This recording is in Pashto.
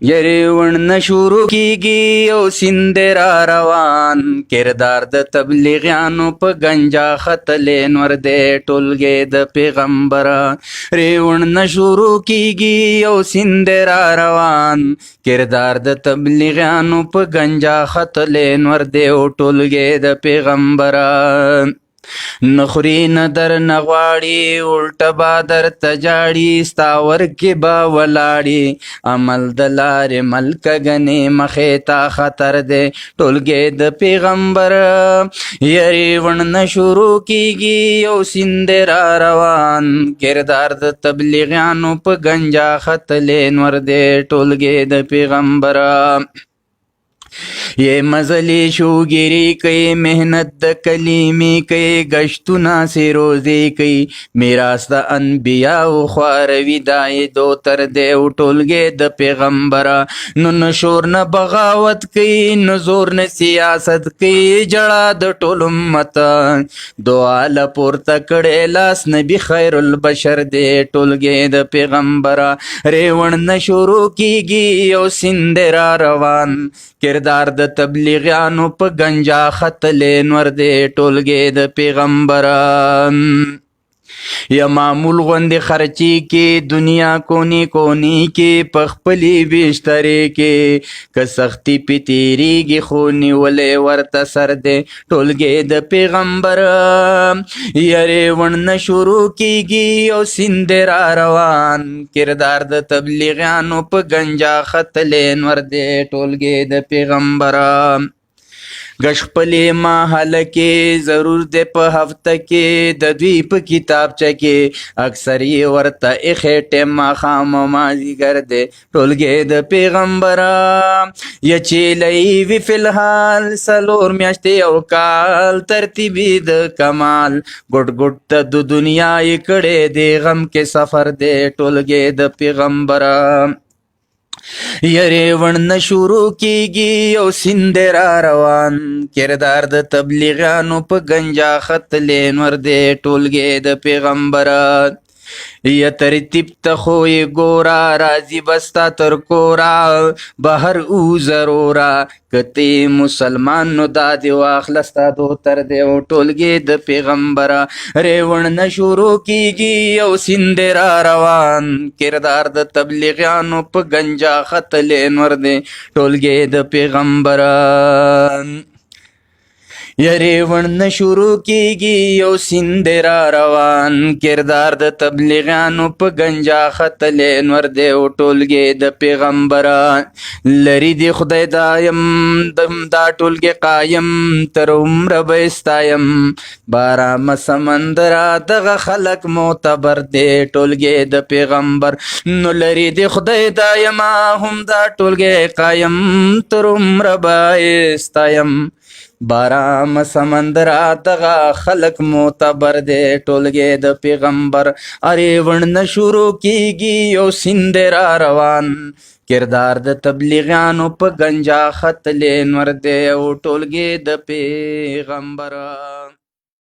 یری ورنه شروع کیږي او سیند را روان کردار د تبلیغیانو په گنجا ختلې نور دې ټولګې د پیغمبر ری ورنه شروع کیږي او سیند را روان کردار د تبلیغیانو په گنجا ختلې نور دې ټولګې د پیغمبر نخوري نه در نغواړي الټه به درته جاړي ستا ورکې به ولاړي عمل د لارې ملکه ګنې مخې ته خطر دی ټولګې د پیغمبر یری ورنه شروع کیږي او سیند را روان کردار د تبلیغیانو په گنجا ختلې نور دی ټولګې د پیغمبر یہ مزلی شوگیری کئی محنت د کلیمی کئی گشتنا سی روزی کئی میراث د انبیاء و خواروی دای دو تر دیو ټولګې د پیغمبر نو نشور نه بغاوت کئی نزور نه سیاست کئی جڑا د ټول امت دعا لپورته کړي لاس نبی خیر البشر دی ټولګې د پیغمبر ریوڼ نه شروع کیږي او سیند را روان کردار د تبلیغیانو په گنجا ختلې نور دې ټولګې د پیغمبر یا معمول غوندې خرچی کې دنیا کونی کونی کې پخپلی بشترې کې که سختی پی تیریږي خو نیولې ورته سر دې ټولګې د پیغمبر یری ورنه شروع کیږي او سیند را روان کردار د تبلیغیانو په گنجا ختلې نور دې ټولګې د پیغمبر گش پلی محل کې ضرور دې په هفته کې د دوی په کتابچه کې اکثر یې ورته ایښې ماښام مازدیګر دې ټولګې د پیغمبر یا چې لئی وي فی الحال څلور میاشتې او کال ترتیبي د کمال ګوټ ګوټ ته د دنیا یې کړې دې غم کې سفر دې ټولګې د پیغمبر یری ورنه شروع کیږي او سیند را روان کردار د تبلیغیانو په گنجا ختلې نور دې ټولګې د پیغمبر یا ترتیب ته خو یې ګورا راځي بستا تر کورا بهر او ضرورا کتی مسلمان نو دا دی واخلستا دو تر دی او ټولګې د پیغمبر ریوڼ نه شروع کیږي او سیند را روان کردار د تبلیغیانو په گنجا ختلې نور دی ټولګې د پیغمبر یری ورنه شروع کیږي او سیند را روان کردار د تبلیغیانو په گنجا ختلې نور دی او ټولګې د پیغمبر لری دی خدای دایم دا ټولګې قایم تر عمره به ستایم بارام سمندرا دغه خلق معتبر دی ټولګې د پیغمبر نو لری دی خدای دایم هم دا ټولګې قایم تر عمره به ستایم بارام سمندر دغه خلق معتبر دی ټولګې د پیغمبر اری ورنه شروع کیږي او سیند را روان کردار د تبلیغیانو په گنجا ختلې نور دی او ټولګې د پیغمبر